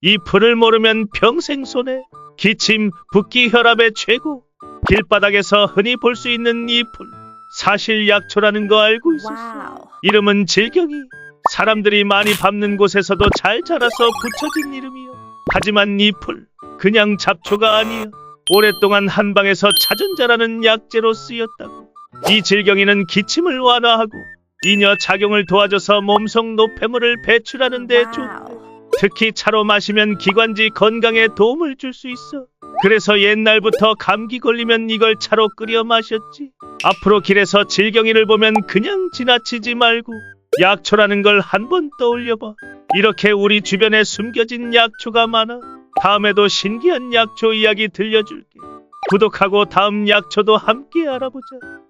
이 풀을 모르면 평생 손해. 기침, 붓기, 혈압의 최고. 길바닥에서 흔히 볼 수 있는 이 풀. 사실 약초라는 거 알고 있었어? 와우. 이름은 질경이. 사람들이 많이 밟는 곳에서도 잘 자라서 붙여진 이름이요. 하지만 이 풀, 그냥 잡초가 아니야. 오랫동안 한방에서 자전자라는 약재로 쓰였다고. 이 질경이는 기침을 완화하고 이뇨 작용을 도와줘서 몸속 노폐물을 배출하는 데 좋대. 와우. 특히 차로 마시면 기관지 건강에 도움을 줄 수 있어. 그래서 옛날부터 감기 걸리면 이걸 차로 끓여 마셨지. 앞으로 길에서 질경이를 보면 그냥 지나치지 말고 약초라는 걸 한번 떠올려봐. 이렇게 우리 주변에 숨겨진 약초가 많아. 다음에도 신기한 약초 이야기 들려줄게. 구독하고 다음 약초도 함께 알아보자.